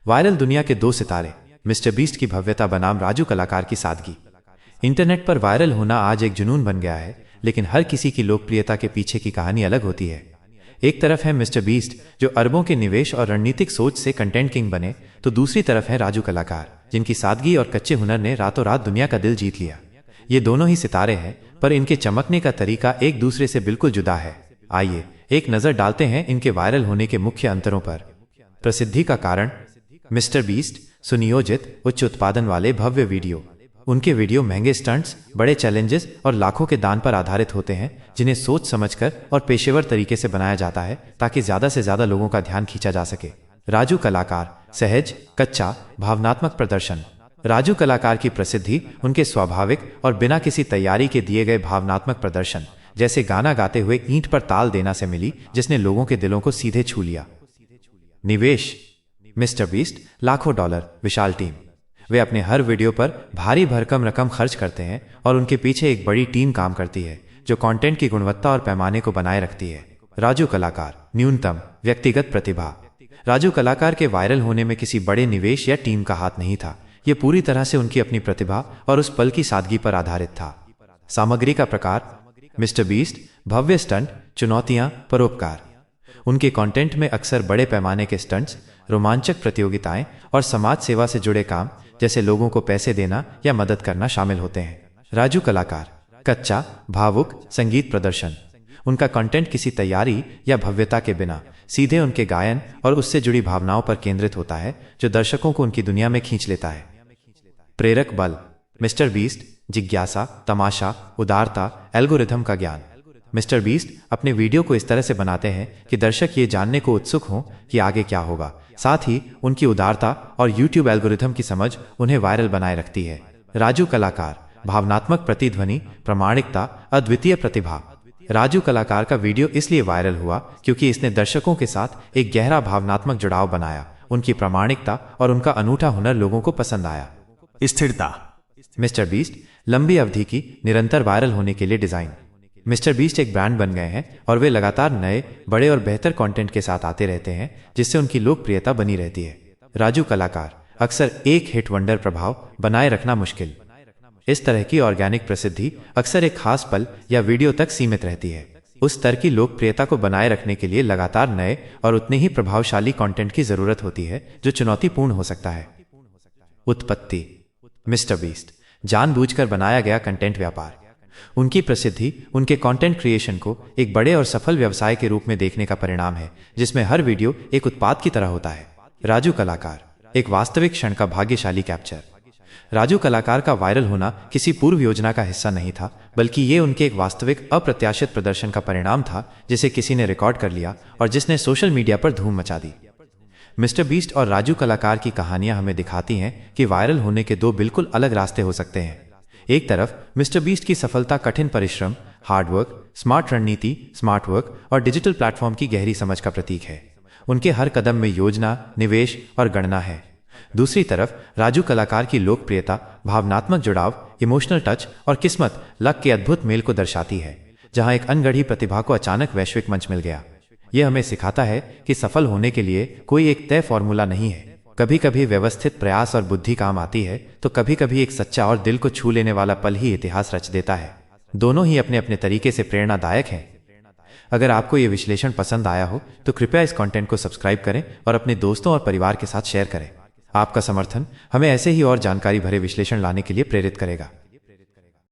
Viral दुनिया के दो सितारे मिस्टर बीस्ट की भव्यता बनाम राजू कलाकार की सादगी। इंटरनेट पर वायरल होना आज एक जुनून बन गया है, लेकिन हर किसी की लोकप्रियता के पीछे की कहानी अलग होती है। एक तरफ है मिस्टर बीस्ट, जो अरबों के निवेश और रणनीतिक सोच से कंटेंट किंग बने, तो दूसरी तरफ है राजू कलाकार, जिनकी सादगी और कच्चे हुनर ने रातों रात दुनिया का दिल जीत लिया। ये दोनों ही सितारे हैं, पर इनके चमकने का तरीका एक दूसरे से बिल्कुल जुदा है। आइए एक नज़र डालते हैं इनके वायरल होने के मुख्य अंतरों पर। प्रसिद्धि का कारण। मिस्टर बीस्ट सुनियोजित, उच्च उत्पादन वाले भव्य वीडियो। उनके वीडियो महंगे स्टंट्स, बड़े चैलेंजेस और लाखों के दान पर आधारित होते हैं, जिन्हें सोच समझकर और पेशेवर तरीके से बनाया जाता है ताकि ज़्यादा से ज़्यादा लोगों का ध्यान खींचा जा सके। राजू कलाकार सहज, कच्चा, भावनात्मक प्रदर्शन। राजू कलाकार की प्रसिद्धि उनके स्वाभाविक और बिना किसी तैयारी के दिए गए भावनात्मक प्रदर्शन, जैसे गाना गाते हुए ईंट पर ताल देना से मिली, जिसने लोगों के दिलों को सीधे छू लिया। निवेश। मिस्टर बीस्ट लाखों डॉलर विशाल टीम। वे अपने हर वीडियो पर भारी भरकम रकम खर्च करते हैं और उनके पीछे एक बड़ी टीम काम करती है, जो कंटेंट की गुणवत्ता और पैमाने को बनाए रखती है। राजू कलाकार न्यूनतम व्यक्तिगत प्रतिभा। राजू कलाकार के वायरल होने में किसी बड़े निवेश या टीम का हाथ नहीं था। यह पूरी तरह से उनकी अपनी प्रतिभा और उस पल की सादगी पर आधारित था। सामग्री का प्रकार। मिस्टर बीस्ट भव्य स्टंट, चुनौतियां, परोपकार। उनके कंटेंट में अक्सर बड़े पैमाने के स्टंट्स, रोमांचक प्रतियोगिताएं और समाज सेवा से जुड़े काम, जैसे लोगों को पैसे देना या मदद करना शामिल होते हैं। राजू कलाकार कच्चा, भावुक, संगीत प्रदर्शन। उनका कंटेंट किसी तैयारी या भव्यता के बिना सीधे उनके गायन और उससे जुड़ी भावनाओं पर केंद्रित होता है, जो दर्शकों को उनकी दुनिया में खींच लेता है। प्रेरक बल। मिस्टर बीस्ट जिज्ञासा, तमाशा, उदारता, एल्गोरिथम का ज्ञान। मिस्टर बीस्ट अपने वीडियो को इस तरह से बनाते हैं कि दर्शक ये जानने को उत्सुक हों कि आगे क्या होगा। साथ ही उनकी उदारता और यूट्यूब एल्गोरिथम की समझ उन्हें वायरल बनाए रखती है। राजू कलाकार भावनात्मक प्रतिध्वनि, प्रामाणिकता, अद्वितीय प्रतिभा। राजू कलाकार का वीडियो इसलिए वायरल हुआ क्योंकि इसने दर्शकों के साथ एक गहरा भावनात्मक जुड़ाव बनाया। उनकी प्रामाणिकता और उनका अनूठा हुनर लोगों को पसंद आया। स्थिरता। मिस्टर बीस्ट लंबी अवधि की निरंतर वायरल होने के लिए डिजाइन। मिस्टर बीस्ट एक ब्रांड बन गए हैं और वे लगातार नए, बड़े और बेहतर कंटेंट के साथ आते रहते हैं, जिससे उनकी लोकप्रियता बनी रहती है। राजू कलाकार अक्सर एक हिट वंडर प्रभाव बनाए रखना मुश्किल। इस तरह की ऑर्गेनिक प्रसिद्धि अक्सर एक खास पल या वीडियो तक सीमित रहती है। उस स्तर की लोकप्रियता को बनाए रखने के लिए लगातार नए और उतने ही प्रभावशाली कंटेंट की जरूरत होती है, जो चुनौतीपूर्ण हो सकता है। उत्पत्ति। मिस्टर बीस्ट जानबूझकर बनाया गया कंटेंट व्यापार। उनकी प्रसिद्धि उनके कंटेंट क्रिएशन को एक बड़े और सफल व्यवसाय के रूप में देखने का परिणाम है, जिसमें हर वीडियो एक उत्पाद की तरह होता है। राजू कलाकार एक वास्तविक क्षण का भाग्यशाली कैप्चर। राजू कलाकार का वायरल होना किसी पूर्व योजना का हिस्सा नहीं था, बल्कि ये उनके एक वास्तविक अप्रत्याशित प्रदर्शन का परिणाम था, जिसे किसी ने रिकॉर्ड कर लिया और जिसने सोशल मीडिया पर धूम मचा दी। मिस्टर बीस्ट और राजू कलाकार की कहानियां हमें दिखाती हैं कि वायरल होने के दो बिल्कुल अलग रास्ते हो सकते हैं। एक तरफ मिस्टर बीस्ट की सफलता कठिन परिश्रम, हार्डवर्क, स्मार्ट रणनीति, स्मार्ट वर्क और डिजिटल प्लेटफॉर्म की गहरी समझ का प्रतीक है। उनके हर कदम में योजना, निवेश और गणना है। दूसरी तरफ राजू कलाकार की लोकप्रियता भावनात्मक जुड़ाव, इमोशनल टच और किस्मत लक के अद्भुत मेल को दर्शाती है, जहां एक अनगढ़ी प्रतिभा को अचानक वैश्विक मंच मिल गया। यह हमें सिखाता है कि सफल होने के लिए कोई एक तय फॉर्मूला नहीं है। कभी कभी व्यवस्थित प्रयास और बुद्धि काम आती है, तो कभी कभी एक सच्चा और दिल को छू लेने वाला पल ही इतिहास रच देता है। दोनों ही अपने अपने तरीके से प्रेरणादायक हैं। अगर आपको यह विश्लेषण पसंद आया हो तो कृपया इस कंटेंट को सब्सक्राइब करें और अपने दोस्तों और परिवार के साथ शेयर करें। आपका समर्थन हमें ऐसे ही और जानकारी भरे विश्लेषण लाने के लिए प्रेरित करेगा।